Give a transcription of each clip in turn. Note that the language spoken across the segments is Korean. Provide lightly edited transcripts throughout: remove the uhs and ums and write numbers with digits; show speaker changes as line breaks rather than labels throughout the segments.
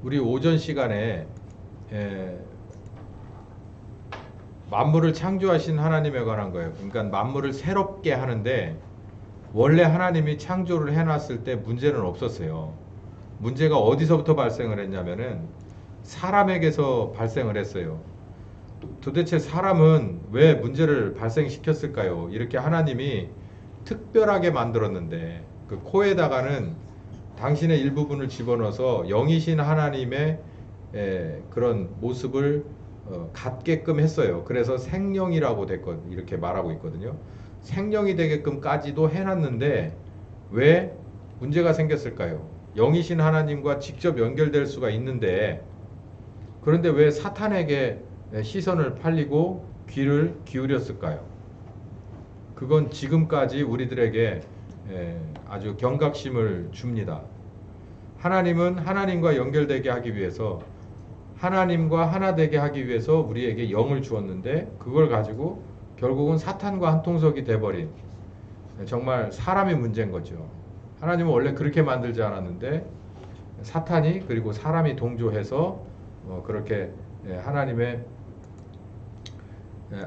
우리 오전 시간에 에, 만물을 창조하신 하나님에 관한 거예요. 그러니까 만물을 새롭게 하는데 원래 하나님이 창조를 해놨을 때 문제는 없었어요. 문제가 어디서부터 발생을 했냐면은 사람에게서 발생을 했어요. 도대체 사람은 왜 문제를 발생시켰을까요? 이렇게 하나님이 특별하게 만들었는데 그 코에다가는 당신의 일부분을 집어넣어서 영이신 하나님의 그런 모습을 갖게끔 했어요. 그래서 생령이라고 됐거든, 이렇게 말하고 있거든요. 생령이 되게끔까지도 해놨는데 왜 문제가 생겼을까요? 영이신 하나님과 직접 연결될 수가 있는데 그런데 왜 사탄에게 시선을 팔리고 귀를 기울였을까요? 그건 지금까지 우리들에게 아주 경각심을 줍니다. 하나님은 하나님과 연결되게 하기 위해서 하나님과 하나 되게 하기 위해서 우리에게 영을 주었는데 그걸 가지고 결국은 사탄과 한 통속이 돼버린 정말 사람의 문제인 거죠. 하나님은 원래 그렇게 만들지 않았는데 사탄이 그리고 사람이 동조해서 그렇게 하나님의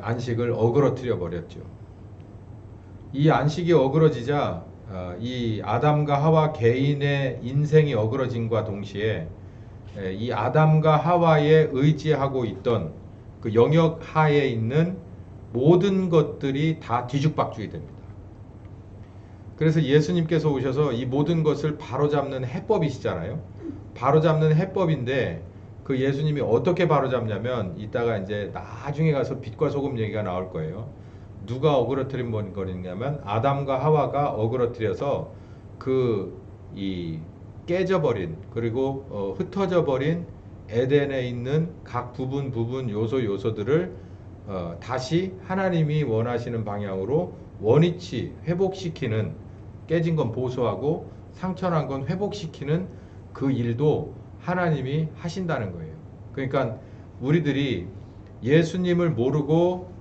안식을 어그러뜨려 버렸죠. 이 안식이 어그러지자 이 아담과 하와 개인의 인생이 어그러짐과 동시에 이 아담과 하와에 의지하고 있던 그 영역 하에 있는 모든 것들이 다 뒤죽박죽이 됩니다. 그래서 예수님께서 오셔서 이 모든 것을 바로잡는 해법이시잖아요. 바로잡는 해법인데 그 예수님이 어떻게 바로잡냐면 이따가 이제 나중에 가서 빛과 소금 얘기가 나올 거예요. 누가 어그러뜨린 거냐면 아담과 하와가 어그러뜨려서 그 이 깨져버린 그리고 흩어져 버린 에덴에 있는 각 부분 요소들을 다시 하나님이 원하시는 방향으로 원위치 회복시키는 깨진 건 보수하고 상처난 건 회복시키는 그 일도 하나님이 하신다는 거예요. 그러니까 우리들이 예수님을 모르고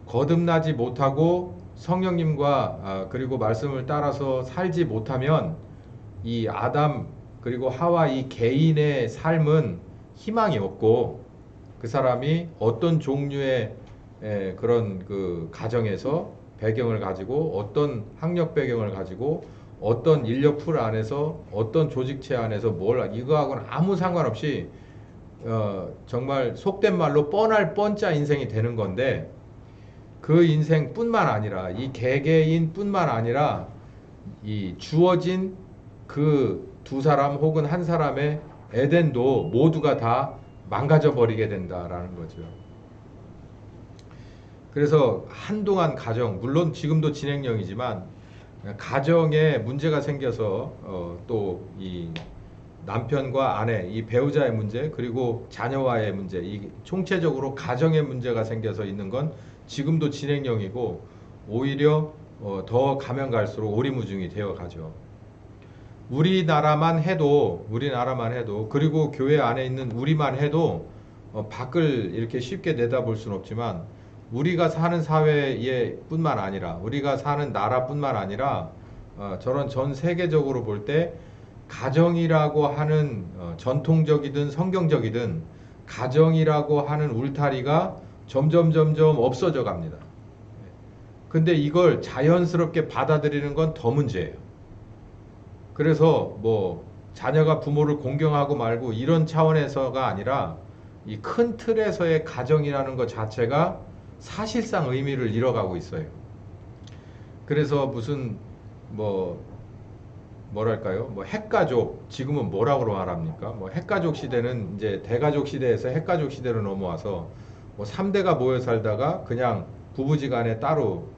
거듭나지 못하고 성령님과 그리고 말씀을 따라서 살지 못하면 이 아담 그리고 하와 이 개인의 삶은 희망이 없고 그 사람이 어떤 종류의 그런 그 가정에서 배경을 가지고 어떤 학력 배경을 가지고 어떤 인력 풀 안에서 어떤 조직체 안에서 뭘 이거하고는 아무 상관없이 정말 속된 말로 뻔할 뻔짜 인생이 되는 건데 그 인생뿐만 아니라 이 개개인뿐만 아니라 이 주어진 그 두 사람 혹은 한 사람의 에덴도 모두가 다 망가져 버리게 된다라는 거죠. 그래서 한동안 가정, 물론 지금도 진행형이지만 가정에 문제가 생겨서 또 이 남편과 아내, 이 배우자의 문제, 그리고 자녀와의 문제, 이 총체적으로 가정의 문제가 생겨서 있는 건 지금도 진행형이고 오히려 더 가면 갈수록 오리무중이 되어 가죠. 우리나라만 해도 그리고 교회 안에 있는 우리만 해도 밖을 이렇게 쉽게 내다볼 수는 없지만 우리가 사는 사회에 뿐만 아니라 우리가 사는 나라뿐만 아니라 저런 전 세계적으로 볼 때 가정이라고 하는 전통적이든 성경적이든 가정이라고 하는 울타리가 점점 없어져 갑니다. 근데 이걸 자연스럽게 받아들이는 건 더 문제예요. 그래서 뭐 자녀가 부모를 공경하고 말고 이런 차원에서가 아니라 이 큰 틀에서의 가정이라는 것 자체가 사실상 의미를 잃어가고 있어요. 그래서 무슨 뭐랄까요? 뭐 핵가족 지금은 뭐라고 말합니까? 뭐 핵가족 시대는 이제 대가족 시대에서 핵가족 시대로 넘어와서 뭐 3대가 모여 살다가 그냥 부부지간에 따로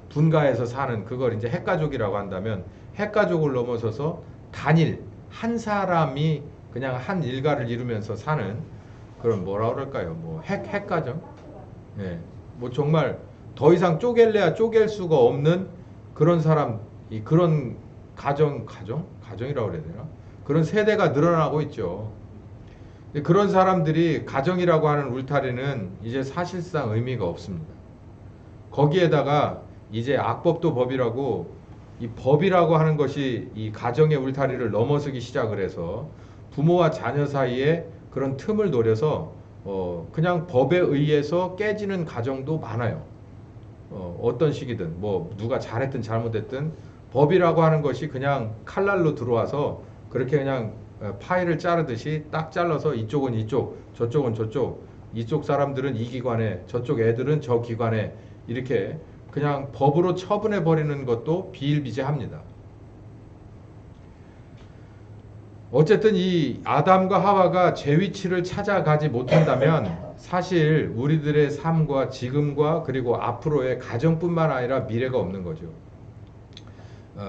분가해서 사는 그걸 이제 핵가족이라고 한다면 핵가족을 넘어서서 단일 한 사람이 그냥 한 일가를 이루면서 사는 그런 뭐라 그럴까요? 뭐 핵가정? 예. 뭐 정말 더 이상 쪼갤래야 쪼갤 수가 없는 그런 사람, 그런 가정이라고 그래야 되나? 그런 세대가 늘어나고 있죠. 그런 사람들이 가정이라고 하는 울타리는 이제 사실상 의미가 없습니다. 거기에다가 이제 악법도 법이라고 이 법이라고 하는 것이 이 가정의 울타리를 넘어서기 시작을 해서 부모와 자녀 사이에 그런 틈을 노려서 그냥 법에 의해서 깨지는 가정도 많아요. 어떤 식이든 뭐 누가 잘했든 잘못했든 법이라고 하는 것이 그냥 칼날로 들어와서 그렇게 그냥 파일을 자르듯이 딱 잘라서 이쪽은 이쪽, 저쪽은 저쪽, 이쪽 사람들은 이 기관에, 저쪽 애들은 저 기관에 이렇게 그냥 법으로 처분해 버리는 것도 비일비재합니다. 어쨌든 이 아담과 하와가 제 위치를 찾아가지 못한다면 사실 우리들의 삶과 지금과 그리고 앞으로의 가정뿐만 아니라 미래가 없는 거죠.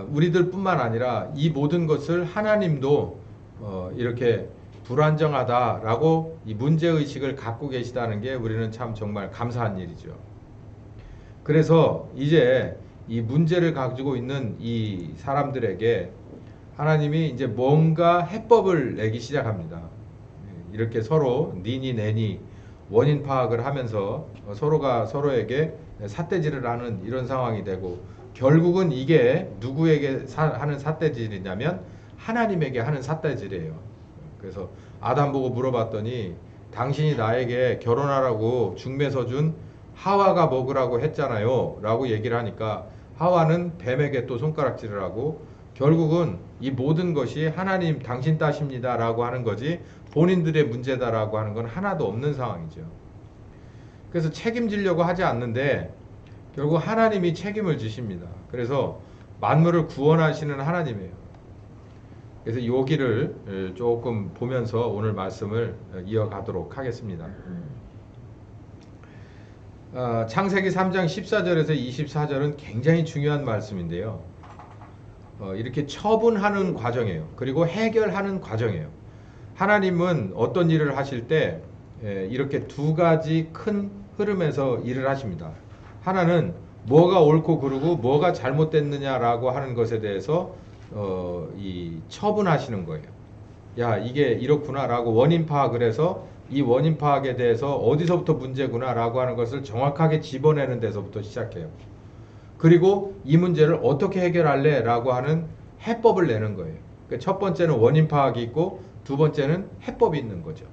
우리들뿐만 아니라 이 모든 것을 하나님도 이렇게 불안정하다라고 이 문제의식을 갖고 계시다는 게 우리는 참 정말 감사한 일이죠. 그래서 이제 이 문제를 가지고 있는 이 사람들에게 하나님이 이제 뭔가 해법을 내기 시작합니다. 이렇게 서로 니니 내니 원인 파악을 하면서 서로가 서로에게 삿대질을 하는 이런 상황이 되고 결국은 이게 누구에게 하는 삿대질이냐면 하나님에게 하는 삿대질이에요. 그래서 아담 보고 물어봤더니 당신이 나에게 결혼하라고 중매서 준 하와가 먹으라고 했잖아요 라고 얘기를 하니까 하와는 뱀에게 또 손가락질을 하고 결국은 이 모든 것이 하나님 당신 탓입니다 라고 하는 거지 본인들의 문제다라고 하는 건 하나도 없는 상황이죠. 그래서 책임지려고 하지 않는데 결국 하나님이 책임을 지십니다. 그래서 만물을 구원하시는 하나님이에요. 그래서 여기를 조금 보면서 오늘 말씀을 이어가도록 하겠습니다. 창세기 3장 14절에서 24절은 굉장히 중요한 말씀인데요. 이렇게 처분하는 과정이에요. 그리고 해결하는 과정이에요. 하나님은 어떤 일을 하실 때 이렇게 두 가지 큰 흐름에서 일을 하십니다. 하나는 뭐가 옳고 그르고 뭐가 잘못됐느냐라고 하는 것에 대해서 이 처분하시는 거예요. 야, 이게 이렇구나라고 원인 파악을 해서 이 원인 파악에 대해서 어디서부터 문제구나라고 하는 것을 정확하게 집어내는 데서부터 시작해요. 그리고 이 문제를 어떻게 해결할래? 라고 하는 해법을 내는 거예요. 그러니까 첫 번째는 원인 파악이 있고 두 번째는 해법이 있는 거죠.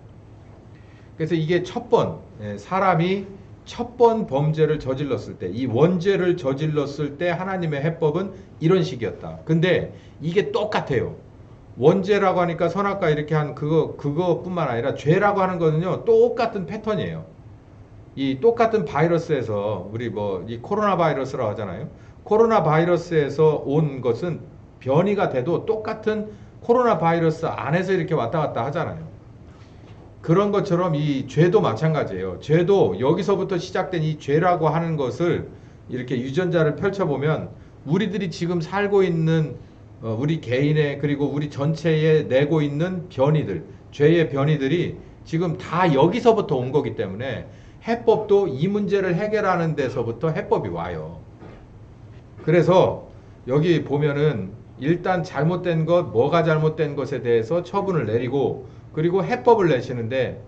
그래서 이게 사람이 첫 번 범죄를 저질렀을 때, 이 원죄를 저질렀을 때 하나님의 해법은 이런 식이었다. 근데 이게 똑같아요. 원죄라고 하니까 선악과 이렇게 한 그거뿐만 아니라 죄라고 하는 거는요, 똑같은 패턴이에요. 이 똑같은 바이러스에서 우리 이 코로나 바이러스라고 하잖아요. 코로나 바이러스에서 온 것은 변이가 돼도 똑같은 코로나 바이러스 안에서 이렇게 왔다 갔다 하잖아요. 그런 것처럼 이 죄도 마찬가지예요. 죄도 여기서부터 시작된 이 죄라고 하는 것을 이렇게 유전자를 펼쳐보면 우리들이 지금 살고 있는 우리 개인의 그리고 우리 전체에 내고 있는 변이들, 죄의 변이들이 지금 다 여기서부터 온 거기 때문에 해법도 이 문제를 해결하는 데서부터 해법이 와요. 그래서 여기 보면은 일단 잘못된 것, 뭐가 잘못된 것에 대해서 처분을 내리고 그리고 해법을 내시는데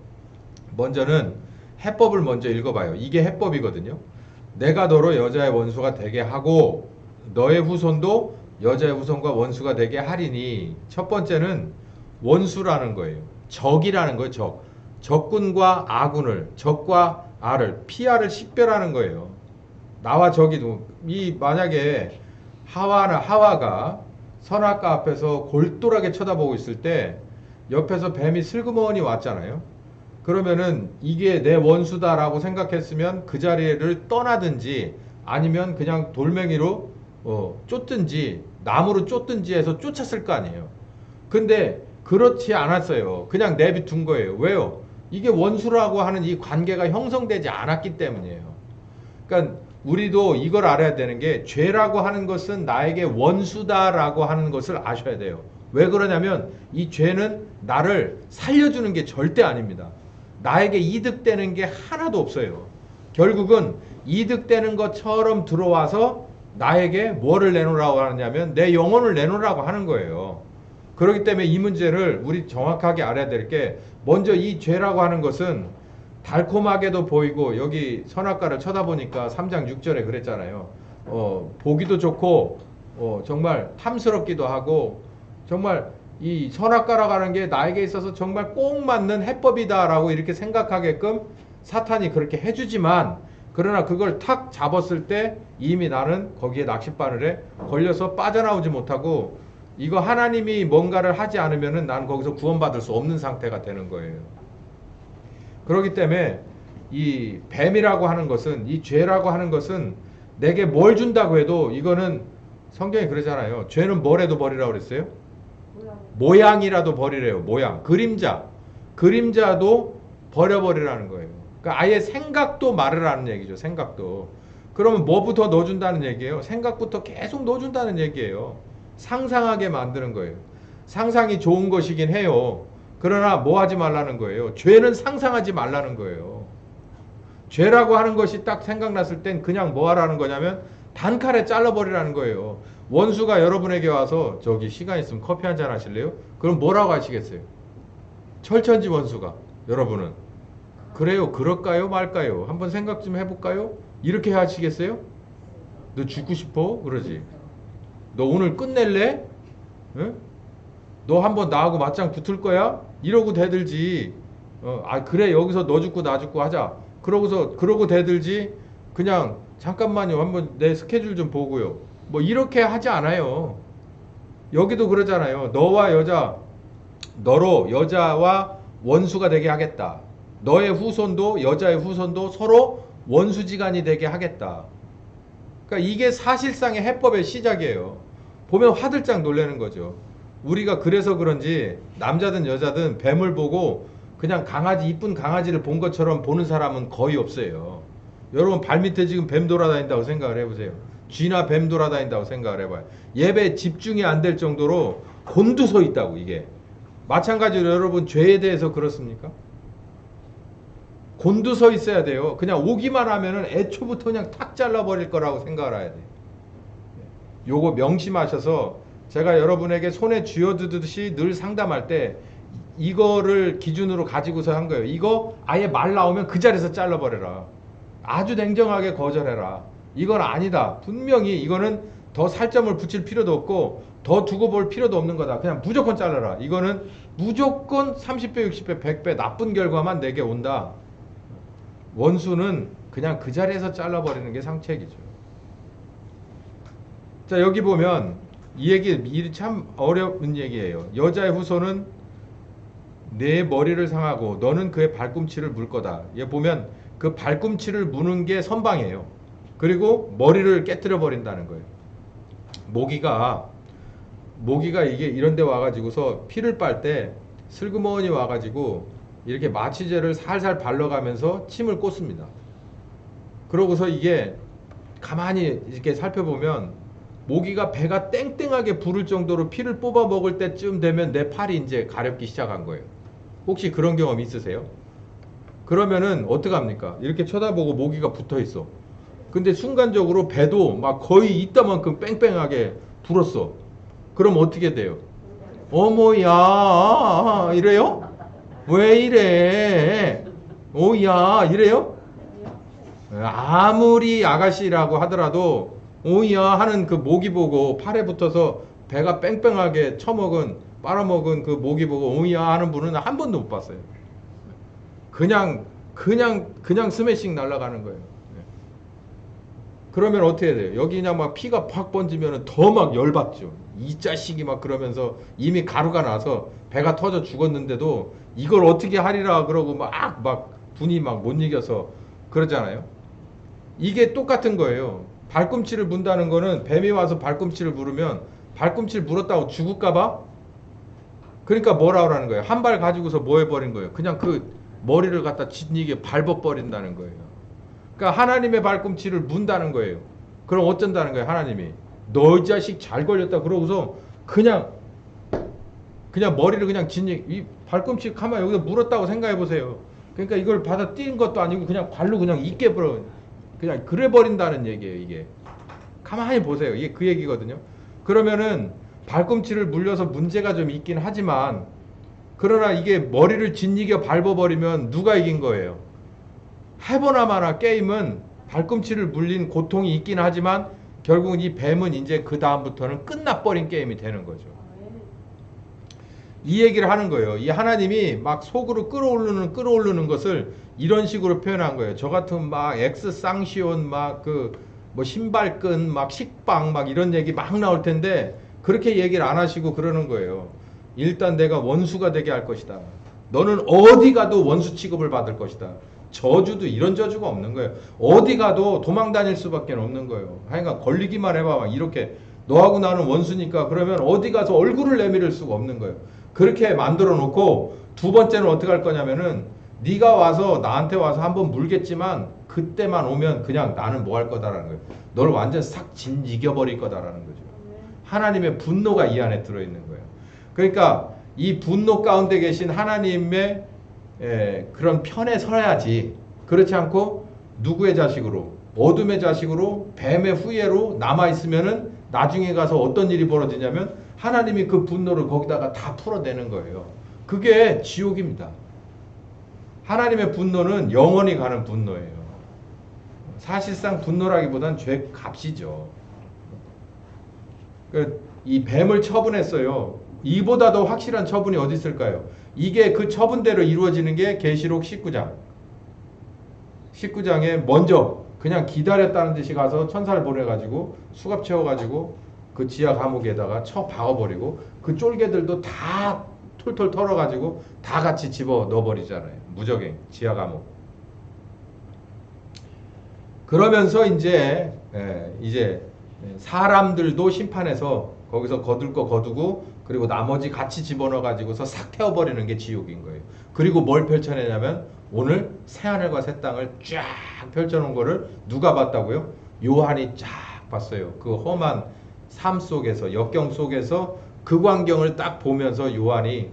먼저는 해법을 먼저 읽어봐요. 이게 해법이거든요. 내가 너로 여자의 원수가 되게 하고 너의 후손도 여자의 후손과 원수가 되게 하리니 첫 번째는 원수라는 거예요. 적이라는 거예요. 적군과 아군을, 적과 아를, 피아를 식별하는 거예요. 나와 적이 만약에 하와가 선악과 앞에서 골똘하게 쳐다보고 있을 때 옆에서 뱀이 슬그머니 왔잖아요. 그러면은 이게 내 원수다라고 생각했으면 그 자리를 떠나든지 아니면 그냥 돌멩이로 쫓든지 나무로 쫓든지 해서 쫓았을 거 아니에요. 근데 그렇지 않았어요. 그냥 내비둔 거예요. 왜요? 이게 원수라고 하는 이 관계가 형성되지 않았기 때문이에요. 그러니까 우리도 이걸 알아야 되는 게 죄라고 하는 것은 나에게 원수다라고 하는 것을 아셔야 돼요. 왜 그러냐면 이 죄는 나를 살려주는 게 절대 아닙니다. 나에게 이득되는 게 하나도 없어요. 결국은 이득되는 것처럼 들어와서 나에게 뭐를 내놓으라고 하느냐면 내 영혼을 내놓으라고 하는 거예요. 그렇기 때문에 이 문제를 우리 정확하게 알아야 될 게 먼저 이 죄라고 하는 것은 달콤하게도 보이고 여기 선악과를 쳐다보니까 3장 6절에 그랬잖아요. 보기도 좋고 정말 탐스럽기도 하고 정말 이 선악과라고 게 나에게 있어서 정말 꼭 맞는 해법이다라고 이렇게 생각하게끔 사탄이 그렇게 해주지만, 그러나 그걸 탁 잡았을 때 이미 나는 거기에 낚싯바늘에 걸려서 빠져나오지 못하고, 이거 하나님이 뭔가를 하지 않으면은 난 거기서 구원받을 수 없는 상태가 되는 거예요. 그렇기 때문에 이 뱀이라고 하는 것은, 이 죄라고 하는 것은 내게 뭘 준다고 해도, 이거는 성경이 그러잖아요. 죄는 뭘 해도 버리라고 그랬어요? 모양이라도 버리래요. 모양. 그림자도 버려버리라는 거예요. 그러니까 아예 생각도 말으라는 얘기죠. 생각도. 그러면 뭐부터 넣어준다는 얘기예요? 생각부터 계속 넣어준다는 얘기예요. 상상하게 만드는 거예요. 상상이 좋은 것이긴 해요. 그러나 뭐 하지 말라는 거예요? 죄는 상상하지 말라는 거예요. 죄라고 하는 것이 딱 생각났을 땐 그냥 뭐 하라는 거냐면 단칼에 잘라버리라는 거예요. 원수가 여러분에게 와서 저기 시간 있으면 커피 한잔 하실래요? 그럼 뭐라고 하시겠어요? 철천지 원수가 여러분은 그래요? 그럴까요? 말까요? 한번 생각 좀 해볼까요? 이렇게 하시겠어요? 너 죽고 싶어? 그러지. 너 오늘 끝낼래? 응? 너 한번 나하고 맞짱 붙을 거야? 이러고 대들지. 그래 여기서 너 죽고 나 죽고 하자. 그러고 대들지. 그냥 잠깐만요. 한번 내 스케줄 좀 보고요. 뭐 이렇게 하지 않아요. 여기도 그러잖아요. 너로 여자와 원수가 되게 하겠다. 너의 후손도 여자의 후손도 서로 원수지간이 되게 하겠다. 그러니까 이게 사실상의 해법의 시작이에요. 보면 화들짝 놀라는 거죠. 우리가 그래서 그런지 남자든 여자든 뱀을 보고 그냥 이쁜 강아지를 본 것처럼 보는 사람은 거의 없어요. 여러분 발밑에 지금 뱀 돌아다닌다고 생각을 해보세요. 쥐나 뱀 돌아다닌다고 생각을 해봐요. 예배에 집중이 안 될 정도로 곤두서 있다고. 이게 마찬가지로 여러분 죄에 대해서 그렇습니까? 곤두서 있어야 돼요. 그냥 오기만 하면은 애초부터 그냥 탁 잘라버릴 거라고 생각을 해야 돼요. 요거 명심하셔서 제가 여러분에게 손에 쥐어두듯이 늘 상담할 때 이거를 기준으로 가지고서 한 거예요. 이거 아예 말 나오면 그 자리에서 잘라버려라. 아주 냉정하게 거절해라. 이건 아니다. 분명히 이거는 더 살점을 붙일 필요도 없고 더 두고 볼 필요도 없는 거다. 그냥 무조건 잘라라. 이거는 무조건 30배, 60배, 100배 나쁜 결과만 내게 온다. 원수는 그냥 그 자리에서 잘라버리는 게 상책이죠. 자, 여기 보면 이 얘기 참 어려운 얘기예요. 여자의 후손은 내 머리를 상하고 너는 그의 발꿈치를 물 거다. 얘 보면 그 발꿈치를 무는 게 선방이에요. 그리고 머리를 깨뜨려 버린다는 거예요. 모기가 이게 이런 데 와가지고서 피를 빨 때 슬그머니 와가지고 이렇게 마취제를 살살 발라가면서 침을 꽂습니다. 그러고서 이게 가만히 이렇게 살펴보면 모기가 배가 땡땡하게 부를 정도로 피를 뽑아 먹을 때쯤 되면 내 팔이 이제 가렵기 시작한 거예요. 혹시 그런 경험 있으세요? 그러면은 어떡합니까? 이렇게 쳐다보고 모기가 붙어 있어. 근데 순간적으로 배도 막 거의 이따만큼 뺑뺑하게 불었어. 그럼 어떻게 돼요? 어머야 이래요? 왜 이래? 오야 이래요? 아무리 아가씨라고 하더라도 오야 하는 그 모기 보고 팔에 붙어서 배가 뺑뺑하게 빨아먹은 그 모기 보고 오야 하는 분은 한 번도 못 봤어요. 그냥 스매싱 날아가는 거예요. 그러면 어떻게 해야 돼요? 여기 그냥 막 피가 팍 번지면 더 막 열받죠. 이 자식이 막 그러면서 이미 가루가 나서 배가 터져 죽었는데도 이걸 어떻게 하리라 그러고 막 분이 막 못 이겨서 그러잖아요. 이게 똑같은 거예요. 발꿈치를 문다는 거는 뱀이 와서 발꿈치를 물으면 발꿈치를 물었다고 죽을까봐? 그러니까 뭐라 그러는 거예요? 한 발 가지고서 뭐 해버린 거예요? 그냥 그 머리를 갖다 짓이게 밟아버린다는 거예요. 그러니까 하나님의 발꿈치를 문다는 거예요. 그럼 어쩐다는 거예요? 하나님이 너 이 자식 잘 걸렸다 그러고서 그냥 머리를 그냥 이 발꿈치 가만 여기다 물었다고 생각해 보세요. 그러니까 이걸 받아 뛴 것도 아니고 그냥 발로 그냥 있게 버려 그냥 그래 버린다는 얘기예요. 이게 가만히 보세요. 이게 그 얘기거든요. 그러면은 발꿈치를 물려서 문제가 좀 있긴 하지만 그러나 이게 머리를 짓이겨 밟아버리면 누가 이긴 거예요? 해보나 마나 게임은 발꿈치를 물린 고통이 있긴 하지만 결국은 이 뱀은 이제 그 다음부터는 끝나버린 게임이 되는 거죠. 이 얘기를 하는 거예요. 이 하나님이 막 속으로 끌어오르는 것을 이런 식으로 표현한 거예요. 저 같은 막 엑스 쌍시온 막 그 뭐 신발끈 막 식빵 막 이런 얘기 막 나올 텐데 그렇게 얘기를 안 하시고 그러는 거예요. 일단 내가 원수가 되게 할 것이다. 너는 어디 가도 원수 취급을 받을 것이다. 저주도 이런 저주가 없는 거예요. 어디 가도 도망 다닐 수밖에 없는 거예요. 하여간 걸리기만 해봐. 막 이렇게 너하고 나는 원수니까 그러면 어디 가서 얼굴을 내밀을 수가 없는 거예요. 그렇게 만들어 놓고 두 번째는 어떻게 할 거냐면은 네가 와서 나한테 와서 한번 물겠지만 그때만 오면 그냥 나는 뭐 할 거다라는 거예요. 널 완전 싹 이겨버릴 거다라는 거죠. 하나님의 분노가 이 안에 들어있는 거예요. 그러니까 이 분노 가운데 계신 하나님의 그런 편에 서야지. 그렇지 않고 누구의 자식으로, 어둠의 자식으로, 뱀의 후예로 남아있으면은 나중에 가서 어떤 일이 벌어지냐면 하나님이 그 분노를 거기다가 다 풀어내는 거예요. 그게 지옥입니다. 하나님의 분노는 영원히 가는 분노예요. 사실상 분노라기보단 죄 값이죠. 이 뱀을 처분했어요. 이보다 더 확실한 처분이 어디 있을까요? 이게 그 처분대로 이루어지는 게 계시록 19장. 19장에 먼저 그냥 기다렸다는 듯이 가서 천사를 보내가지고 수갑 채워가지고 그 지하 감옥에다가 쳐 박아버리고 그 쫄개들도 다 톨톨 털어가지고 다 같이 집어 넣어버리잖아요. 무적행, 지하 감옥. 그러면서 이제 사람들도 심판해서 거기서 거둘 거 거두고 그리고 나머지 같이 집어넣어가지고서 싹 태워버리는 게 지옥인 거예요. 그리고 뭘 펼쳐내냐면 오늘 새하늘과 새 땅을 쫙 펼쳐놓은 거를 누가 봤다고요? 요한이 쫙 봤어요. 그 험한 삶 속에서 역경 속에서 그 광경을 딱 보면서 요한이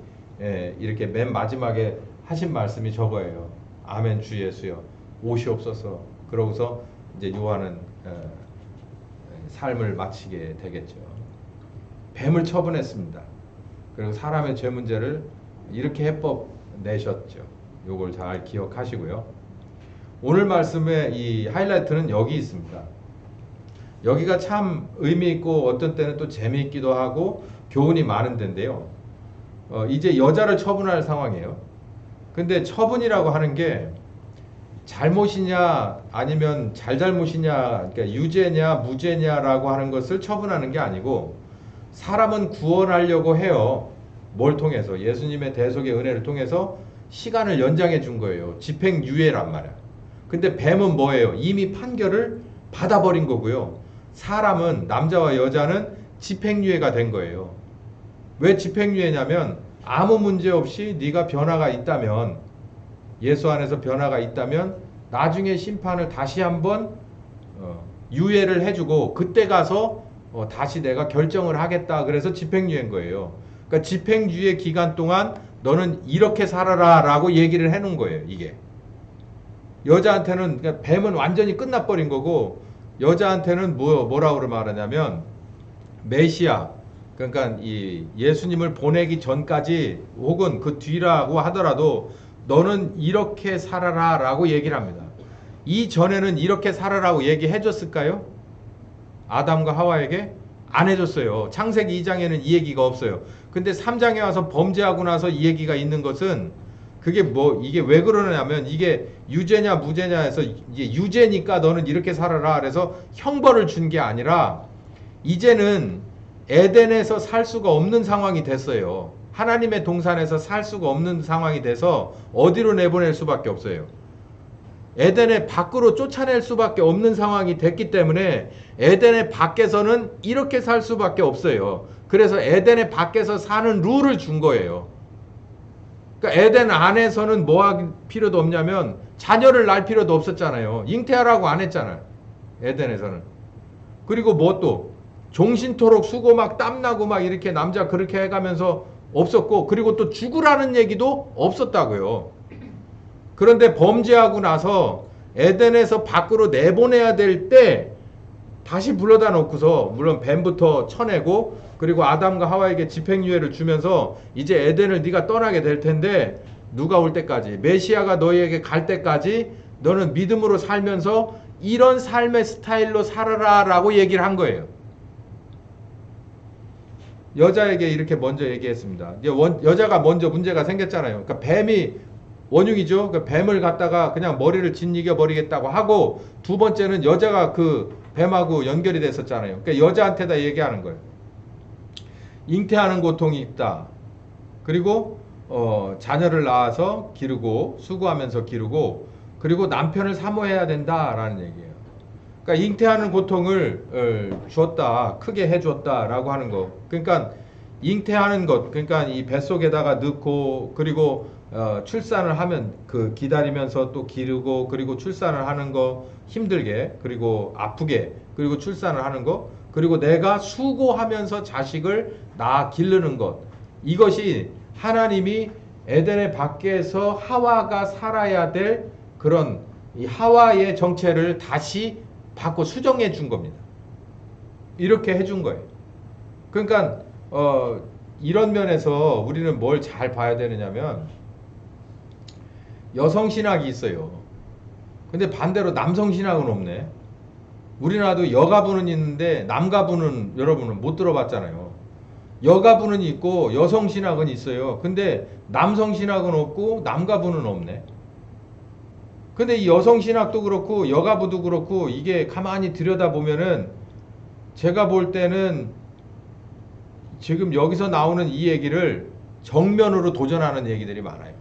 이렇게 맨 마지막에 하신 말씀이 저거예요. 아멘 주 예수여 오시옵소서. 그러고서 이제 요한은 삶을 마치게 되겠죠. 뱀을 처분했습니다. 그리고 사람의 죄 문제를 이렇게 해법 내셨죠. 요걸 잘 기억하시고요. 오늘 말씀의 이 하이라이트는 여기 있습니다. 여기가 참 의미 있고 어떤 때는 또 재미있기도 하고 교훈이 많은 데인데요. 이제 여자를 처분할 상황이에요. 근데 처분이라고 하는 게 잘못이냐 아니면 잘못이냐, 그러니까 유죄냐 무죄냐라고 하는 것을 처분하는 게 아니고 사람은 구원하려고 해요. 뭘 통해서? 예수님의 대속의 은혜를 통해서 시간을 연장해 준 거예요. 집행유예란 말이야. 근데 뱀은 뭐예요? 이미 판결을 받아버린 거고요. 사람은, 남자와 여자는 집행유예가 된 거예요. 왜 집행유예냐면 아무 문제 없이 네가 변화가 있다면, 예수 안에서 변화가 있다면 나중에 심판을 다시 한번 유예를 해주고 그때 가서 다시 내가 결정을 하겠다. 그래서 집행유예인 거예요. 그러니까 집행유예 기간 동안 너는 이렇게 살아라 라고 얘기를 해놓은 거예요. 이게 여자한테는, 그러니까 뱀은 완전히 끝나버린 거고 여자한테는 뭐라고 말하냐면 메시아, 그러니까 이 예수님을 보내기 전까지 혹은 그 뒤라고 하더라도 너는 이렇게 살아라 라고 얘기를 합니다. 이전에는 이렇게 살아라고 얘기해 줬을까요? 아담과 하와에게 안 해줬어요. 창세기 2장에는 이 얘기가 없어요. 근데 3장에 와서 범죄하고 나서 이 얘기가 있는 것은 그게 이게 왜 그러냐면 이게 유죄냐 무죄냐 해서 이게 유죄니까 너는 이렇게 살아라. 그래서 형벌을 준 게 아니라 이제는 에덴에서 살 수가 없는 상황이 됐어요. 하나님의 동산에서 살 수가 없는 상황이 돼서 어디로 내보낼 수밖에 없어요. 에덴의 밖으로 쫓아낼 수밖에 없는 상황이 됐기 때문에 에덴의 밖에서는 이렇게 살 수밖에 없어요. 그래서 에덴의 밖에서 사는 룰을 준 거예요. 그러니까 에덴 안에서는 뭐 할 필요도 없냐면 자녀를 낳을 필요도 없었잖아요. 잉태하라고 안 했잖아요. 에덴에서는. 그리고 뭐 또 종신토록 수고 막 땀나고 막 이렇게 남자 그렇게 해가면서 없었고, 그리고 또 죽으라는 얘기도 없었다고요. 그런데 범죄하고 나서 에덴에서 밖으로 내보내야 될 때 다시 불러다 놓고서, 물론 뱀부터 쳐내고 그리고 아담과 하와에게 집행유예를 주면서 이제 에덴을 네가 떠나게 될 텐데 누가 올 때까지, 메시아가 너희에게 갈 때까지 너는 믿음으로 살면서 이런 삶의 스타일로 살아라 라고 얘기를 한 거예요. 여자에게 이렇게 먼저 얘기했습니다. 이제 여자가 먼저 문제가 생겼잖아요. 그러니까 뱀이 원흉이죠. 그 뱀을 갖다가 그냥 머리를 짓이겨 버리겠다고 하고, 두 번째는 여자가 그 뱀하고 연결이 됐었잖아요. 그러니까 여자한테다 얘기하는 거예요. 잉태하는 고통이 있다. 그리고 자녀를 낳아서 기르고 수고하면서 기르고, 그리고 남편을 사모해야 된다라는 얘기예요. 그러니까 잉태하는 고통을 주었다, 크게 해주었다라고 하는 거. 그러니까 잉태하는 것, 그러니까 이 뱃속에다가 넣고, 그리고 출산을 하면 그 기다리면서 또 기르고, 그리고 출산을 하는 거 힘들게, 그리고 아프게, 그리고 출산을 하는 거, 그리고 내가 수고하면서 자식을 낳아 기르는 것. 이것이 하나님이 에덴의 밖에서 하와가 살아야 될 그런 이 하와의 정체를 다시 바꿔 수정해 준 겁니다. 이렇게 해준 거예요. 그러니까 이런 면에서 우리는 뭘 잘 봐야 되느냐면, 여성신학이 있어요. 근데 반대로 남성신학은 없네. 우리나라도 여가부는 있는데 남가부는 여러분은 못 들어봤잖아요. 여가부는 있고 여성신학은 있어요. 근데 남성신학은 없고 남가부는 없네. 근데 이 여성신학도 그렇고 여가부도 그렇고, 이게 가만히 들여다보면은 제가 볼 때는 지금 여기서 나오는 이 얘기를 정면으로 도전하는 얘기들이 많아요.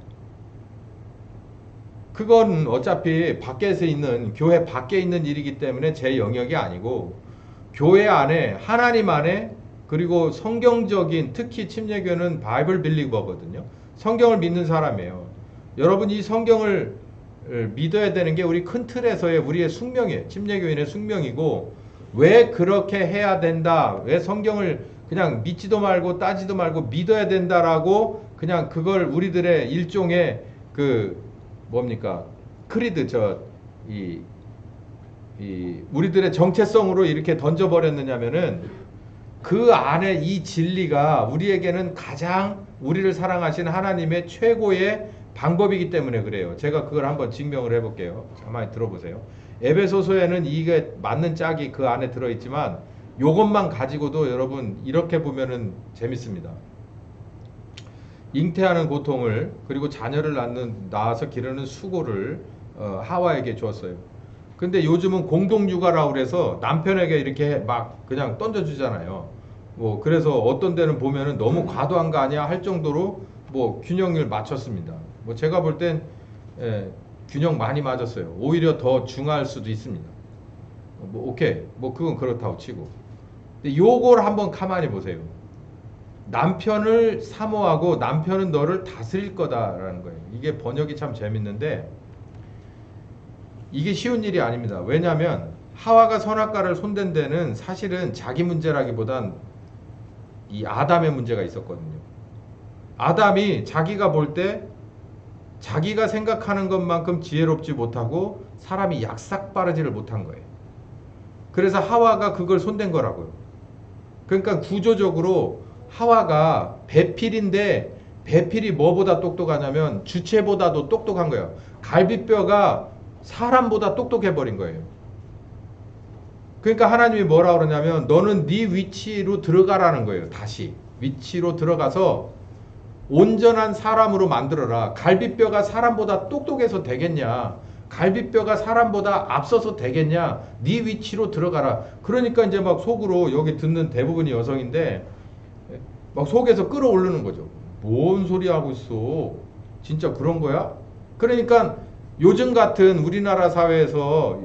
그건 어차피 밖에서 있는, 교회 밖에 있는 일이기 때문에 제 영역이 아니고, 교회 안에, 하나님 안에, 그리고 성경적인, 특히 침례교는 바이블 빌리버거든요. 성경을 믿는 사람이에요. 여러분, 이 성경을 믿어야 되는 게 우리 큰 틀에서의 우리의 숙명이에요. 침례교인의 숙명이고, 왜 그렇게 해야 된다, 왜 성경을 그냥 믿지도 말고 따지도 말고 믿어야 된다라고, 그냥 그걸 우리들의 일종의 그 뭡니까, 크리드, 우리들의 정체성으로 이렇게 던져버렸느냐면은, 그 안에 이 진리가 우리에게는 가장 우리를 사랑하신 하나님의 최고의 방법이기 때문에 그래요. 제가 그걸 한번 증명을 해볼게요. 가만히 들어보세요. 에베소서에는 이게 맞는 짝이 그 안에 들어있지만, 요것만 가지고도 여러분 이렇게 보면은 재밌습니다. 잉태하는 고통을, 그리고 자녀를 낳아서 기르는 수고를 하와에게 주었어요. 근데 요즘은 공동육아라고 그래서 남편에게 이렇게 막 그냥 던져주잖아요. 뭐 그래서 어떤 데는 보면은 너무 과도한 거 아니야 할 정도로 뭐 균형을 맞췄습니다. 뭐 제가 볼 땐 균형 많이 맞았어요. 오히려 더 중할 수도 있습니다. 뭐 오케이, 뭐 그건 그렇다고 치고. 근데 요걸 한번 가만히 보세요. 남편을 사모하고 남편은 너를 다스릴 거다라는 거예요. 이게 번역이 참 재밌는데, 이게 쉬운 일이 아닙니다. 왜냐하면 하와가 선악과를 손댄 데는 사실은 자기 문제라기보단 이 아담의 문제가 있었거든요. 아담이 자기가 볼 때 자기가 생각하는 것만큼 지혜롭지 못하고 사람이 약삭빠르지를 못한 거예요. 그래서 하와가 그걸 손댄 거라고요. 그러니까 구조적으로 하와가 배필인데, 배필이 뭐보다 똑똑하냐면 주체보다도 똑똑한 거예요. 갈비뼈가 사람보다 똑똑해 버린 거예요. 그러니까 하나님이 뭐라 그러냐면, 너는 네 위치로 들어가라는 거예요. 다시 위치로 들어가서 온전한 사람으로 만들어라. 갈비뼈가 사람보다 똑똑해서 되겠냐? 갈비뼈가 사람보다 앞서서 되겠냐? 네 위치로 들어가라. 그러니까 이제 막 속으로, 여기 듣는 대부분이 여성인데 막 속에서 끌어오르는 거죠. 뭔 소리 하고 있어? 진짜 그런 거야? 그러니까 요즘 같은 우리나라 사회에서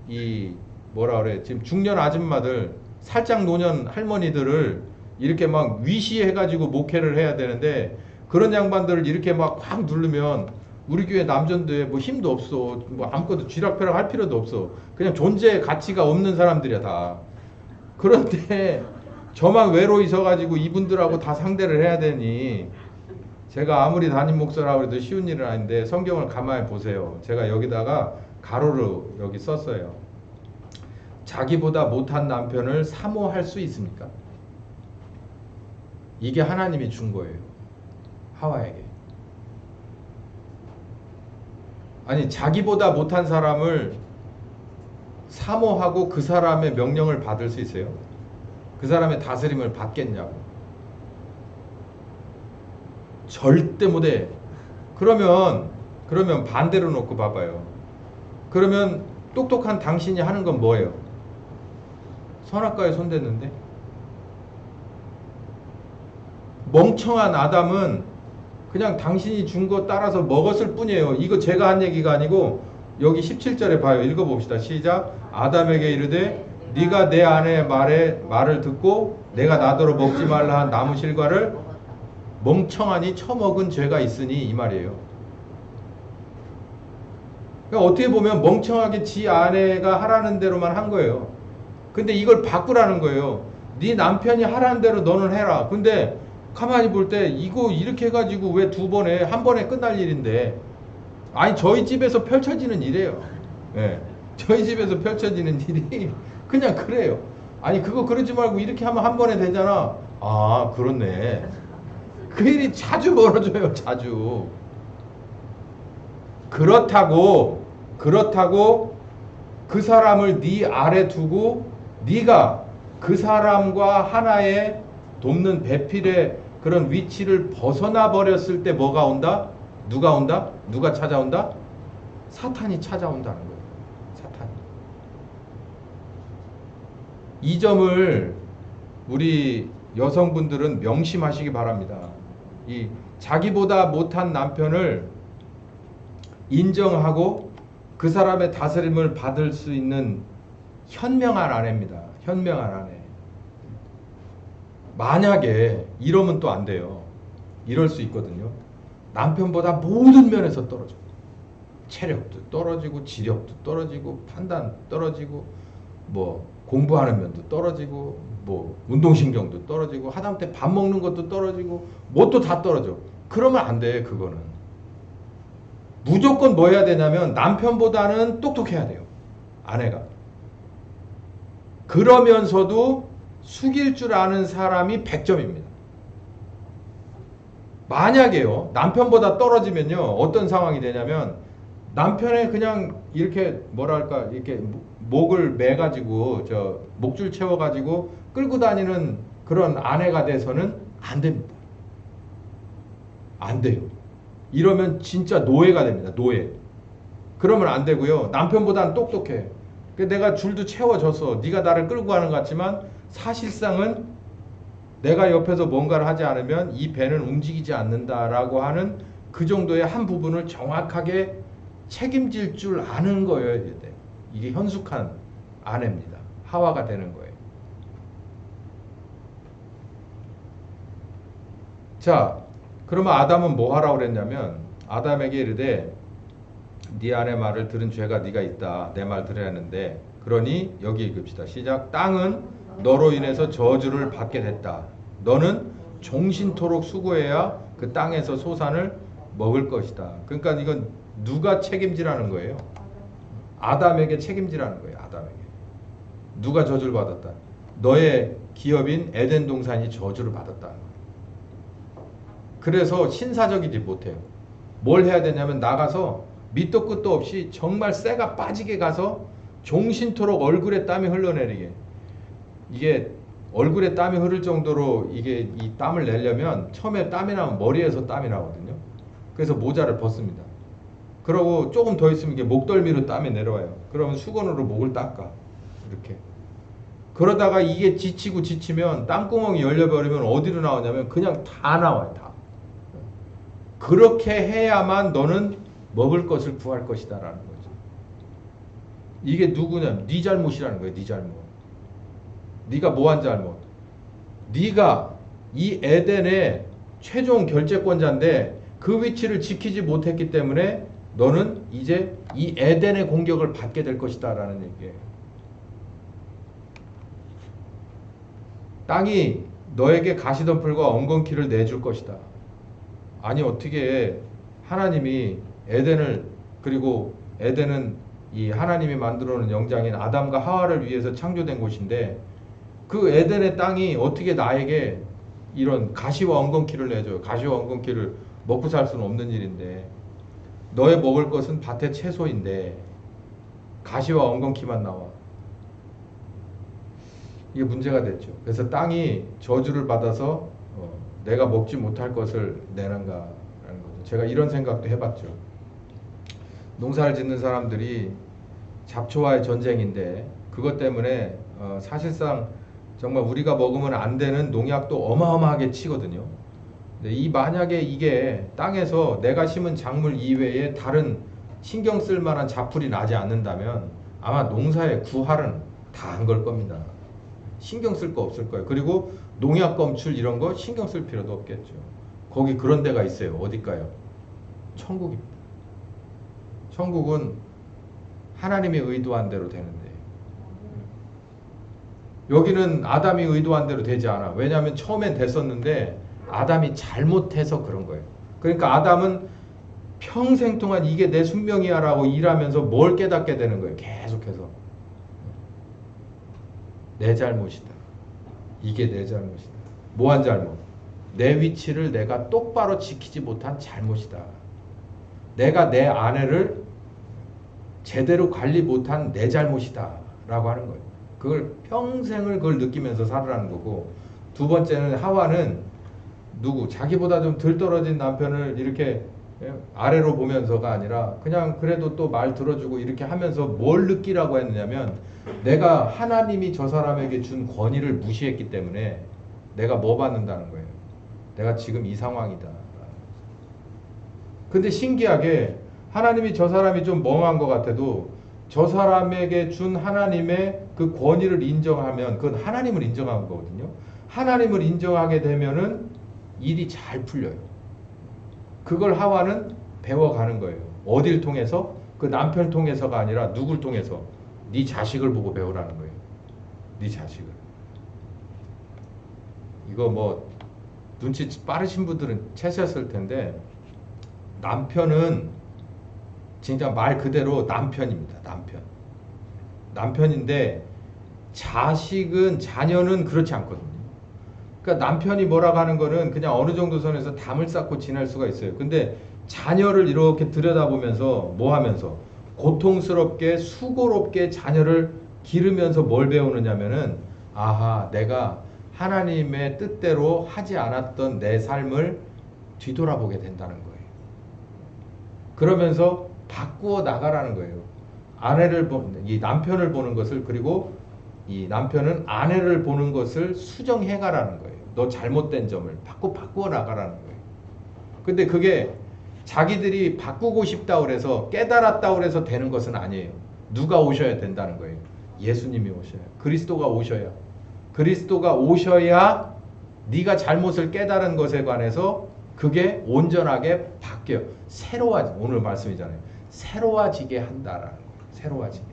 이 뭐라 그래, 지금 중년 아줌마들, 살짝 노년 할머니들을 이렇게 막 위시해가지고 목회를 해야 되는데, 그런 양반들을 이렇게 막 확 누르면 우리 교회 남전도에 뭐 힘도 없어. 뭐 아무것도 쥐락펴락 할 필요도 없어. 그냥 존재의 가치가 없는 사람들이야 다. 그런데 저만 외로이 서가지고 이분들하고 다 상대를 해야 되니, 제가 아무리 담임 목사라고 해도 쉬운 일은 아닌데, 성경을 가만히 보세요. 제가 여기다가 가로로 여기 썼어요. 자기보다 못한 남편을 사모할 수 있습니까? 이게 하나님이 준 거예요. 하와에게. 아니, 자기보다 못한 사람을 사모하고 그 사람의 명령을 받을 수 있어요? 그 사람의 다스림을 받겠냐고. 절대 못해. 그러면 반대로 놓고 봐봐요. 그러면 똑똑한 당신이 하는 건 뭐예요? 선악과에 손댔는데? 멍청한 아담은 그냥 당신이 준 거 따라서 먹었을 뿐이에요. 이거 제가 한 얘기가 아니고 여기 17절에 봐요. 읽어봅시다. 시작. 아담에게 이르되 네가 내 아내의 말을 듣고 내가 나더러 먹지 말라 한 나무 실과를 멍청하니 처먹은 죄가 있으니 이 말이에요. 그러니까 어떻게 보면 멍청하게 지 아내가 하라는 대로만 한 거예요. 근데 이걸 바꾸라는 거예요. 네 남편이 하라는 대로 너는 해라. 근데 가만히 볼 때 이거 이렇게 해가지고 왜 두 번에 한 번에 끝날 일인데, 아니 저희 집에서 펼쳐지는 일이에요. 예. 저희 집에서 펼쳐지는 일이 그냥 그래요. 아니 그거 그러지 말고 이렇게 하면 한 번에 되잖아. 아 그렇네. 그 일이 자주 벌어져요. 자주. 그렇다고 그 사람을 네 아래 두고 네가 그 사람과 하나의 돕는 배필의 그런 위치를 벗어나 버렸을 때 뭐가 온다? 누가 온다? 누가 찾아온다? 사탄이 찾아온다는 거예요. 사탄이. 이 점을 우리 여성분들은 명심하시기 바랍니다. 이 자기보다 못한 남편을 인정하고 그 사람의 다스림을 받을 수 있는 현명한 아내입니다. 현명한 아내. 만약에 이러면 또 안 돼요. 이럴 수 있거든요. 남편보다 모든 면에서 떨어져. 체력도 떨어지고 지력도 떨어지고 판단 떨어지고 뭐 공부하는 면도 떨어지고 뭐 운동신경도 떨어지고 하다못해 밥 먹는 것도 떨어지고 뭣도 다 떨어져. 그러면 안 돼. 그거는. 무조건 뭐 해야 되냐면 남편보다는 똑똑해야 돼요. 아내가. 그러면서도 숙일 줄 아는 사람이 100점입니다. 만약에요. 남편보다 떨어지면요. 어떤 상황이 되냐면 남편의 그냥 이렇게 뭐랄까 이렇게 목을 매가지고 저 목줄 채워가지고 끌고 다니는 그런 아내가 돼서는 안 됩니다. 안 돼요. 이러면 진짜 노예가 됩니다. 노예. 그러면 안 되고요. 남편보다는 똑똑해. 내가 줄도 채워줬어. 네가 나를 끌고 가는 것 같지만 사실상은 내가 옆에서 뭔가를 하지 않으면 이 배는 움직이지 않는다라고 하는 그 정도의 한 부분을 정확하게 책임질 줄 아는 거여야 돼요. 이게 현숙한 아내입니다. 하와가 되는 거예요. 자, 그러면 아담은 뭐 하라고 그랬냐면 아담에게 이르되 네 아내 말을 들은 죄가 네가 있다. 내 말 들어야 하는데 그러니 여기 읽읍시다. 시작. 땅은 너로 인해서 저주를 받게 됐다. 너는 종신토록 수고해야 그 땅에서 소산을 먹을 것이다. 그러니까 이건 누가 책임지라는 거예요? 아담에게 책임지라는 거예요. 아담에게. 누가 저주를 받았다? 너의 기업인 에덴 동산이 저주를 받았다는 거예요. 그래서 신사적이지 못해요. 뭘 해야 되냐면 나가서 밑도 끝도 없이 정말 쇠가 빠지게 가서 종신토록 얼굴에 땀이 흘러내리게. 이게 얼굴에 땀이 흐를 정도로 이게 이 땀을 내려면 처음에 땀이 나면 머리에서 땀이 나거든요. 그래서 모자를 벗습니다. 그러고 조금 더 있으면 이게 목덜미로 땀이 내려와요. 그러면 수건으로 목을 닦아. 이렇게. 그러다가 이게 지치면 땀구멍이 열려버리면 어디로 나오냐면 그냥 다 나와요. 다. 그렇게 해야만 너는 먹을 것을 구할 것이다 라는 거죠. 이게 누구냐면 네 잘못이라는 거예요. 네 잘못. 네가 뭐한 잘못? 네가 이 에덴의 최종 결재권자인데 그 위치를 지키지 못했기 때문에 너는 이제 이 에덴의 공격을 받게 될 것이다 라는 얘기예요. 땅이 너에게 가시덤불과 엉겅퀴를 내줄 것이다. 아니 어떻게 하나님이 에덴을, 그리고 에덴은 이 하나님이 만들어 놓은 영장인 아담과 하와를 위해서 창조된 곳인데 그 에덴의 땅이 어떻게 나에게 이런 가시와 엉겅퀴를 내줘요. 가시와 엉겅퀴를 먹고 살 수는 없는 일인데 너의 먹을 것은 밭의 채소인데 가시와 엉겅퀴만 나와. 이게 문제가 됐죠. 그래서 땅이 저주를 받아서 내가 먹지 못할 것을 내는가라는 거죠. 제가 이런 생각도 해봤죠. 농사를 짓는 사람들이 잡초와의 전쟁인데 그것 때문에 사실상 정말 우리가 먹으면 안 되는 농약도 어마어마하게 치거든요. 근데 만약에 이게 땅에서 내가 심은 작물 이외에 다른 신경 쓸 만한 잡풀이 나지 않는다면 아마 농사의 구할은 다 안 걸 겁니다. 신경 쓸 거 없을 거예요. 그리고 농약 검출 이런 거 신경 쓸 필요도 없겠죠. 거기 그런 데가 있어요. 어딜까요? 천국입니다. 천국은 하나님이 의도한 대로 되는데 여기는 아담이 의도한 대로 되지 않아. 왜냐하면 처음엔 됐었는데 아담이 잘못해서 그런 거예요. 그러니까 아담은 평생 동안 이게 내 숙명이야 라고 일하면서 뭘 깨닫게 되는 거예요. 계속해서 내 잘못이다. 이게 내 잘못이다. 뭐한 잘못? 내 위치를 내가 똑바로 지키지 못한 잘못이다. 내가 내 아내를 제대로 관리 못한 내 잘못이다 라고 하는 거예요. 그걸 평생을 그걸 느끼면서 살아라는 거고, 두 번째는 하와는 자기보다 좀 덜 떨어진 남편을 이렇게 아래로 보면서가 아니라 그냥 그래도 또 말 들어주고 이렇게 하면서 뭘 느끼라고 했느냐면 내가 하나님이 저 사람에게 준 권위를 무시했기 때문에 내가 뭐 받는다는 거예요. 내가 지금 이 상황이다. 근데 신기하게 하나님이 저 사람이 좀 멍한 것 같아도 저 사람에게 준 하나님의 그 권위를 인정하면 그건 하나님을 인정한 거거든요. 하나님을 인정하게 되면은 일이 잘 풀려요. 그걸 하와는 배워가는 거예요. 어딜 통해서? 그 남편 통해서가 아니라 누굴 통해서? 네 자식을 보고 배우라는 거예요. 네 자식을. 이거 뭐 눈치 빠르신 분들은 채셨을 텐데 남편은 진짜 말 그대로 남편입니다. 남편인데 자녀는 그렇지 않거든요. 그러니까 남편이 뭐라고 하는 거는 그냥 어느 정도 선에서 담을 쌓고 지낼 수가 있어요. 근데 자녀를 이렇게 들여다보면서 뭐 하면서 고통스럽게 수고롭게 자녀를 기르면서 뭘 배우느냐면은 아하, 내가 하나님의 뜻대로 하지 않았던 내 삶을 뒤돌아보게 된다는 거예요. 그러면서 바꾸어 나가라는 거예요. 이 남편을 보는 것을, 그리고 이 남편은 아내를 보는 것을 수정해 가라는 거예요. 너 잘못된 점을 바꾸어 나가라는 거예요. 근데 그게 자기들이 바꾸고 싶다 그래서 깨달았다 그래서 되는 것은 아니에요. 누가 오셔야 된다는 거예요. 예수님이 오셔야. 그리스도가 오셔야 네가 잘못을 깨달은 것에 관해서 그게 온전하게 바뀌어. 오늘 말씀이잖아요. 새로워지게 한다라는 거예요. 새로워지게.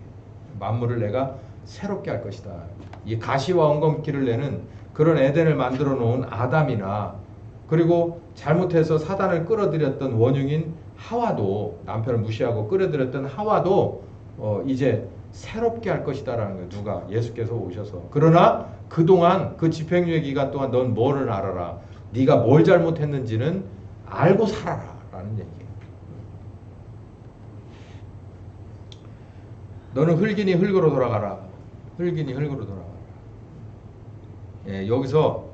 만물을 내가 새롭게 할 것이다. 이 가시와 엉겅퀴를 내는 그런 에덴을 만들어 놓은 아담이나, 그리고 잘못해서 사단을 끌어들였던 원흉인 하와도, 남편을 무시하고 끌어들였던 하와도 이제 새롭게 할 것이다라는 거예요. 누가? 예수께서 오셔서. 그러나 그동안 그 집행유예 기간 동안 넌 뭐를 알아라. 네가 뭘 잘못했는지는 알고 살아라라는 얘기예요. 너는 흙이니 흙으로 돌아가라. 예, 여기서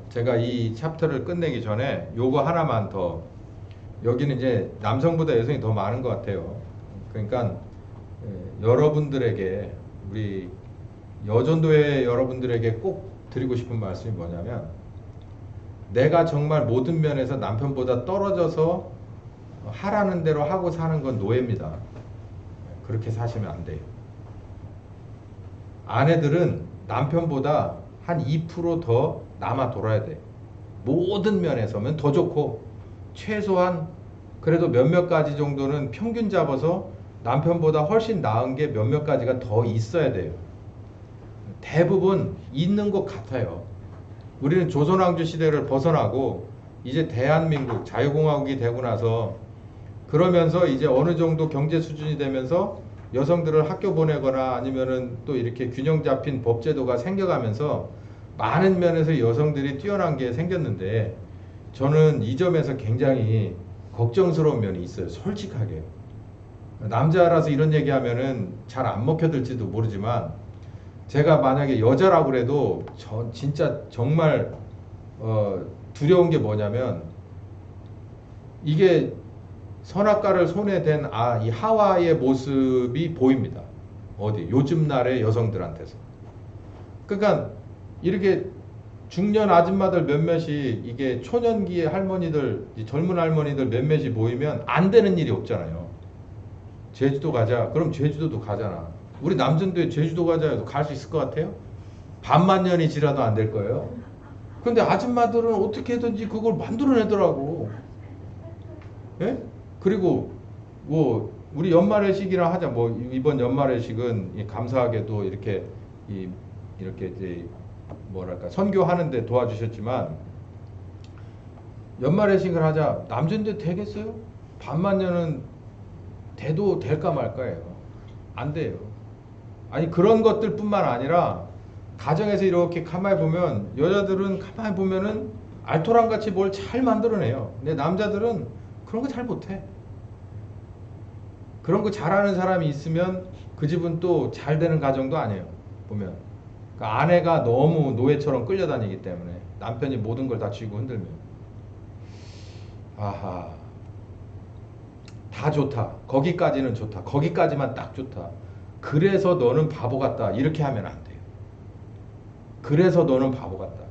제가 이 챕터를 끝내기 전에 요거 하나만 더, 여기는 이제 남성보다 여성이 더 많은 것 같아요. 그러니까 여러분들에게, 우리 여전도회 여러분들에게 꼭 드리고 싶은 말씀이 뭐냐면, 내가 정말 모든 면에서 남편보다 떨어져서 하라는 대로 하고 사는 건 노예입니다. 그렇게 사시면 안 돼요. 아내들은 남편보다 한 2% 남아 돌아야 돼. 모든 면에서면 더 좋고, 최소한 그래도 몇몇 가지 정도는 평균 잡아서 남편보다 훨씬 나은 게 몇몇 가지가 더 있어야 돼요. 대부분 있는 것 같아요. 우리는 조선왕조 시대를 벗어나고 이제 대한민국 자유공화국이 되고 나서, 그러면서 이제 어느 정도 경제 수준이 되면서 여성들을 학교 보내거나 아니면은 또 이렇게 균형 잡힌 법제도가 생겨가면서 많은 면에서 여성들이 뛰어난 게 생겼는데, 저는 이 점에서 굉장히 걱정스러운 면이 있어요. 솔직하게. 남자라서 이런 얘기하면은 잘 안 먹혀들지도 모르지만, 제가 만약에 여자라고 그래도 진짜 정말 두려운 게 뭐냐면 이게 선악과를 손에 댄 이 하와의 모습이 보입니다. 어디? 요즘 날의 여성들한테서. 그러니까 이렇게 중년 아줌마들 몇몇이 이게 초년기의 할머니들, 젊은 할머니들 몇몇이 모이면 안 되는 일이 없잖아요. 제주도 가자. 그럼 제주도도 가잖아. 우리 남전도에 제주도 가자 해도 갈 수 있을 것 같아요? 반만 년이 지나도 안 될 거예요. 근데 아줌마들은 어떻게든지 그걸 만들어내더라고. 예? 그리고 뭐 우리 연말회식이나 하자. 뭐 이번 연말회식은 감사하게도 이렇게 이렇게 이제 뭐랄까 선교하는데 도와주셨지만 연말회식을 하자. 남전도 되겠어요? 반만 년은 돼도 될까 말까예요. 안 돼요. 아니 그런 것들뿐만 아니라 가정에서 이렇게 가만히 보면 여자들은 가만히 보면은 알토란같이 뭘 잘 만들어내요. 근데 남자들은 그런 거 잘 못해. 그런 거 잘하는 사람이 있으면 그 집은 또 잘 되는 가정도 아니에요. 보면 그러니까 아내가 너무 노예처럼 끌려다니기 때문에 남편이 모든 걸 다 쥐고 흔들면 아하 다 좋다. 거기까지는 좋다. 거기까지만 딱 좋다. 그래서 너는 바보 같다. 이렇게 하면 안 돼요. 그래서 너는 바보 같다.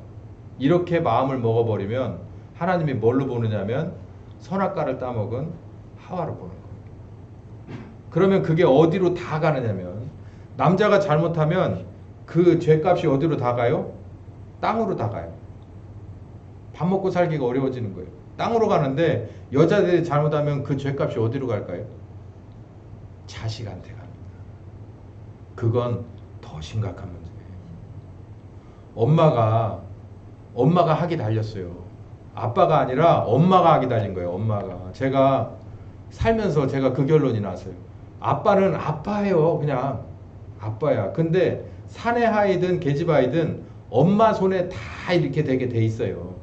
이렇게 마음을 먹어버리면 하나님이 뭘로 보느냐면 선악과를 따먹은 하와로 보는 거예요. 그러면 그게 어디로 다 가느냐면 남자가 잘못하면 그 죄값이 어디로 다 가요? 땅으로 다 가요. 밥 먹고 살기가 어려워지는 거예요. 땅으로 가는데 여자들이 잘못하면 그 죄값이 어디로 갈까요? 자식한테 갑니다. 그건 더 심각한 문제예요. 엄마가 학이 달렸어요. 아빠가 아니라 엄마가 학이 달린 거예요. 엄마가. 제가 살면서 제가 그 결론이 났어요. 아빠는 아빠예요. 그냥 아빠야. 근데 사내 하이든 계집 하이든 엄마 손에 다 이렇게 되게 돼 있어요.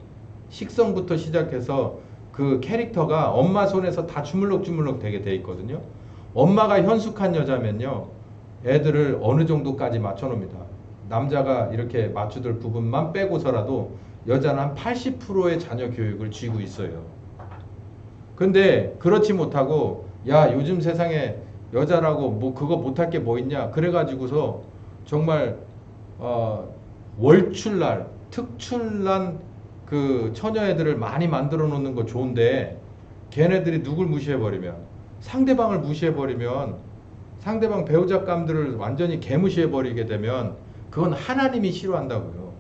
식성부터 시작해서 그 캐릭터가 엄마 손에서 다 주물럭주물럭 되게 돼 있거든요. 엄마가 현숙한 여자면요. 애들을 어느 정도까지 맞춰놓습니다. 남자가 이렇게 맞춰둘 부분만 빼고서라도 여자는 한 80%의 자녀 교육을 쥐고 있어요. 근데 그렇지 못하고 야 요즘 세상에 여자라고 뭐 그거 못할 게 뭐 있냐 그래가지고서 정말 월출날 특출난 그 처녀애들을 많이 만들어 놓는 거 좋은데 걔네들이 누굴 무시해버리면 상대방을 무시해버리면 상대방 배우작감들을 완전히 개무시해버리게 되면 그건 하나님이 싫어한다고요.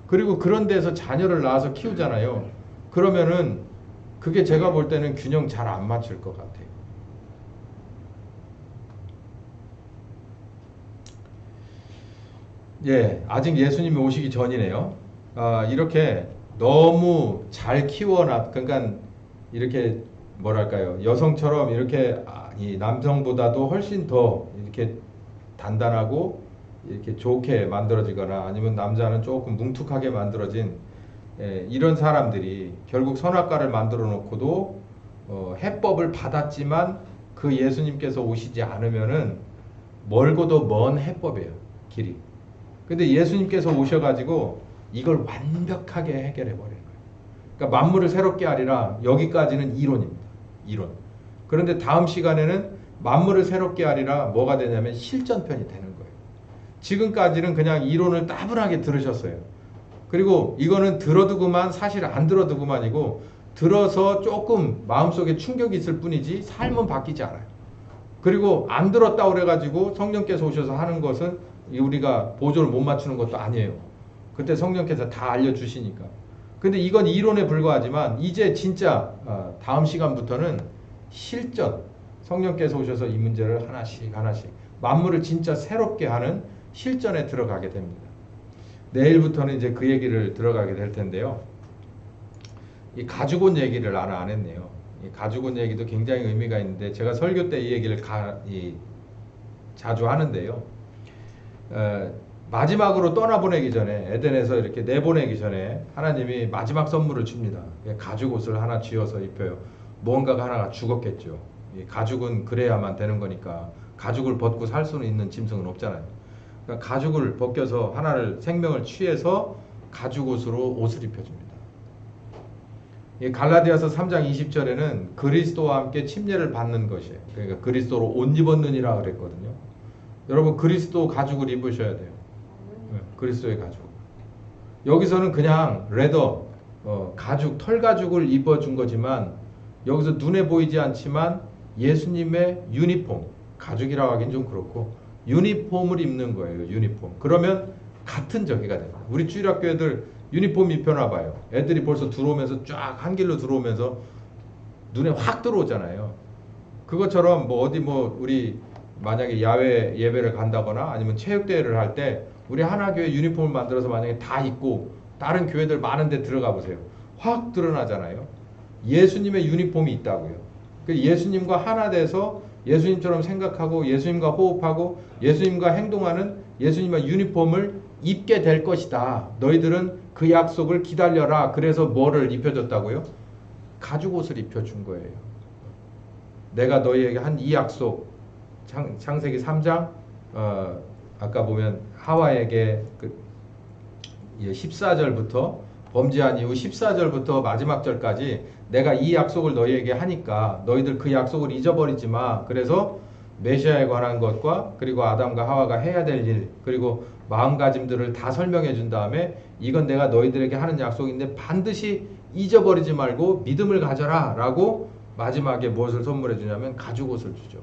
그리고 그런 데서 자녀를 낳아서 키우잖아요. 그러면은 그게 제가 볼 때는 균형 잘 안 맞출 것 같아요. 예, 아직 예수님이 오시기 전이네요. 이렇게 너무 잘 키워놨, 그러니까 이렇게 뭐랄까요, 여성처럼 이렇게 이 남성보다도 훨씬 더 이렇게 단단하고 이렇게 좋게 만들어지거나 아니면 남자는 조금 뭉툭하게 만들어진 이런 사람들이 결국 선악과를 만들어 놓고도 해법을 받았지만 그 예수님께서 오시지 않으면은 멀고도 먼 해법이에요, 길이. 근데 예수님께서 오셔가지고 이걸 완벽하게 해결해 버리는 거예요. 그러니까 만물을 새롭게 하리라 여기까지는 이론입니다. 이론. 그런데 다음 시간에는 만물을 새롭게 하리라 뭐가 되냐면 실전편이 되는 거예요. 지금까지는 그냥 이론을 따분하게 들으셨어요. 그리고 이거는 들어두고만 사실 안 들어두고만이고 들어서 조금 마음속에 충격이 있을 뿐이지 삶은 바뀌지 않아요. 그리고 안 들었다 그래가지고 성령께서 오셔서 하는 것은 우리가 보조를 못 맞추는 것도 아니에요. 그때 성령께서 다 알려주시니까. 근데 이건 이론에 불과하지만 이제 진짜 다음 시간부터는 실전, 성령께서 오셔서 이 문제를 하나씩 하나씩 만물을 진짜 새롭게 하는 실전에 들어가게 됩니다. 내일부터는 이제 그 얘기를 들어가게 될 텐데요. 이 가죽옷 얘기를 안 했네요. 이 가죽옷 얘기도 굉장히 의미가 있는데 제가 설교 때 이 얘기를 자주 하는데요. 마지막으로 떠나보내기 전에 에덴에서 이렇게 내보내기 전에 하나님이 마지막 선물을 줍니다. 가죽옷을 하나 쥐어서 입혀요. 무언가가 하나가 죽었겠죠. 이 가죽은 그래야만 되는 거니까 가죽을 벗고 살 수는 있는 짐승은 없잖아요. 그러니까 가죽을 벗겨서 하나를 생명을 취해서 가죽옷으로 옷을 입혀줍니다. 이 갈라디아서 3장 20절에는 그리스도와 함께 침례를 받는 것이에요. 그러니까 그리스도로 옷 입었느니라 그랬거든요. 여러분 그리스도 가죽을 입으셔야 돼요. 그리스도의 가죽. 여기서는 그냥 레더 가죽 털 가죽을 입어준 거지만 여기서 눈에 보이지 않지만 예수님의 유니폼 가죽이라고 하긴 좀 그렇고 유니폼을 입는 거예요. 유니폼. 그러면 같은 저기가 됩니다. 우리 주일학교 애들 유니폼 입혀놔 봐요. 애들이 벌써 들어오면서 쫙 한 길로 들어오면서 눈에 확 들어오잖아요. 그것처럼 뭐 어디 뭐 우리 만약에 야외 예배를 간다거나 아니면 체육대회를 할 때 우리 하나교회 유니폼을 만들어서 만약에 다 입고 다른 교회들 많은 데 들어가 보세요. 확 드러나잖아요. 예수님의 유니폼이 있다고요. 예수님과 하나 돼서 예수님처럼 생각하고 예수님과 호흡하고 예수님과 행동하는 예수님의 유니폼을 입게 될 것이다. 너희들은 그 약속을 기다려라. 그래서 뭐를 입혀줬다고요? 가죽 옷을 입혀준 거예요. 내가 너희에게 한 이 약속 창세기 3장 아까 보면 하와에게 14절부터 범죄한 이후 14절부터 마지막 절까지 내가 이 약속을 너희에게 하니까 너희들 그 약속을 잊어버리지 마. 그래서 메시아에 관한 것과 그리고 아담과 하와가 해야 될 일 그리고 마음가짐들을 다 설명해 준 다음에 이건 내가 너희들에게 하는 약속인데 반드시 잊어버리지 말고 믿음을 가져라 라고 마지막에 무엇을 선물해 주냐면 가죽옷을 주죠.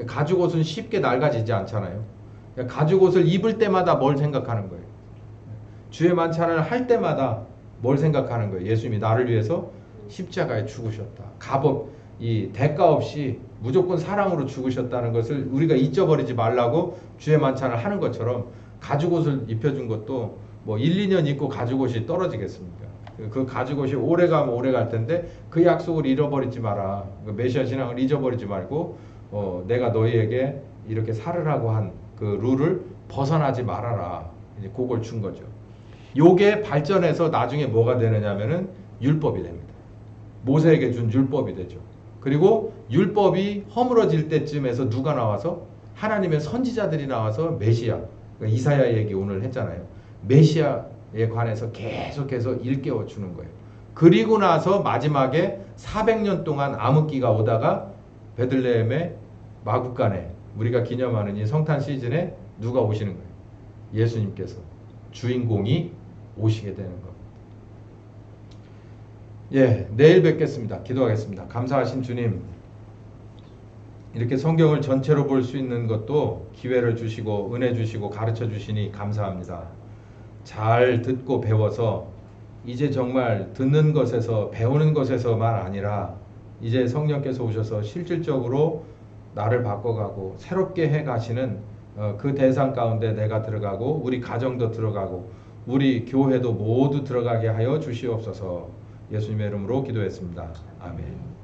가죽옷은 쉽게 낡아지지 않잖아요. 가죽옷을 입을 때마다 뭘 생각하는 거예요? 주의 만찬을 할 때마다 뭘 생각하는 거예요? 예수님이 나를 위해서 십자가에 죽으셨다. 값없 이 대가 없이 무조건 사랑으로 죽으셨다는 것을 우리가 잊어버리지 말라고 주의 만찬을 하는 것처럼 가죽옷을 입혀준 것도 뭐 1, 2년 입고 가죽옷이 떨어지겠습니까? 그 가죽옷이 오래 가면 오래 갈 텐데 그 약속을 잃어버리지 마라. 메시아 신앙을 잊어버리지 말고 내가 너희에게 이렇게 살으라고 한 그 룰을 벗어나지 말아라. 이제 그걸 준 거죠. 요게 발전해서 나중에 뭐가 되느냐면은 율법이 됩니다. 모세에게 준 율법이 되죠. 그리고 율법이 허물어질 때쯤에서 누가 나와서 하나님의 선지자들이 나와서 메시아 그러니까 이사야 얘기 오늘 했잖아요. 메시아에 관해서 계속해서 일깨워 주는 거예요. 그리고 나서 마지막에 400년 동안 암흑기가 오다가 베들레헴의 마구간에 우리가 기념하는 이 성탄 시즌에 누가 오시는 거예요? 예수님께서 주인공이 오시게 되는 겁니다. 예, 내일 뵙겠습니다. 기도하겠습니다. 감사하신 주님, 이렇게 성경을 전체로 볼 수 있는 것도 기회를 주시고 은혜 주시고 가르쳐 주시니 감사합니다. 잘 듣고 배워서 이제 정말 듣는 것에서 배우는 것에서만 아니라 이제 성령께서 오셔서 실질적으로 나를 바꿔가고 새롭게 해가시는 그 대상 가운데 내가 들어가고 우리 가정도 들어가고 우리 교회도 모두 들어가게 하여 주시옵소서. 예수님의 이름으로 기도했습니다. 아멘.